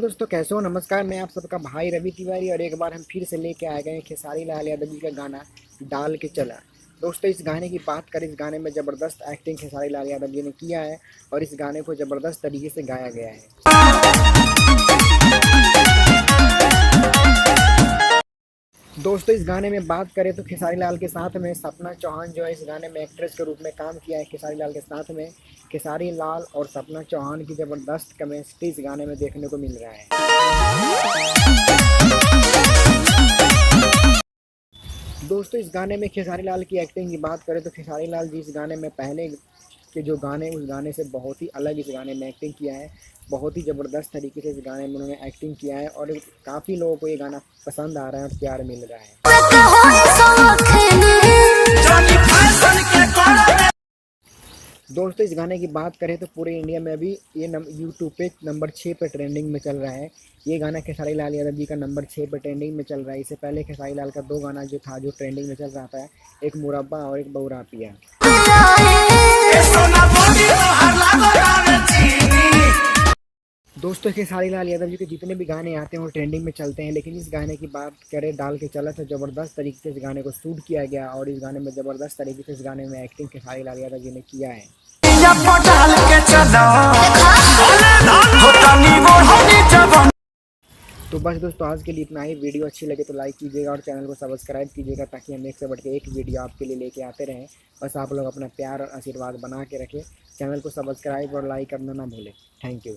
दोस्तों, कैसे हो? नमस्कार, मैं आप सबका भाई रवि तिवारी और एक बार हम फिर से लेके आ गए हैं खेसारी लाल यादव जी का गाना डाल के चला। दोस्तों, इस गाने की बात करें, इस गाने में ज़बरदस्त एक्टिंग खेसारी लाल यादव जी ने किया है और इस गाने को ज़बरदस्त तरीके से गाया गया है। दोस्तों, इस गाने में बात करें तो खेसारी लाल के साथ में सपना चौहान जो है इस गाने में एक्ट्रेस के रूप में काम किया है। खेसारी लाल के साथ में खेसारी लाल और सपना चौहान की ज़बरदस्त केमिस्ट्री इस गाने में देखने को मिल रहा है। दोस्तों, इस गाने में खेसारी लाल की एक्टिंग की बात करें तो खेसारी लाल जी इस गाने में पहले के जो गाने उस गाने से बहुत ही अलग इस गाने में एक्टिंग किया है। बहुत ही ज़बरदस्त तरीके से इस गाने में उन्होंने एक्टिंग किया है और काफ़ी लोगों को ये गाना पसंद आ रहा है और प्यार मिल रहा है। दोस्तों, इस गाने की बात करें तो पूरे इंडिया में अभी ये यूट्यूब पे नंबर 6 पे ट्रेंडिंग में चल रहा है। ये गाना खेसारी लाल यादव जी का नंबर 6 पे ट्रेंडिंग में चल रहा है। इससे पहले खेसारी लाल का 2 गाना जो था जो ट्रेंडिंग में चल रहा था, एक मुरब्बा और एक बहुरा पिया। दोस्तों, खेसारी लाल यादव जी के जितने भी गाने आते हैं वो ट्रेंडिंग में चलते हैं, लेकिन इस गाने की बात करें डाल के चला तो ज़बरदस्त तरीके से इस गाने को शूट किया गया और इस गाने में ज़बरदस्त तरीके से इस गाने में एक्टिंग खेसारी लाल यादव जी ने किया है। तो बस दोस्तों, आज के लिए इतना ही। वीडियो अच्छी लगे तो लाइक कीजिएगा और चैनल को सब्सक्राइब कीजिएगा ताकि हम एक से बढ़ के एक वीडियो आपके लिए लेके आते रहें। बस आप लोग अपना प्यार और आशीर्वाद बना के रखें। चैनल को सब्सक्राइब और लाइक करना ना भूलें। Thank you.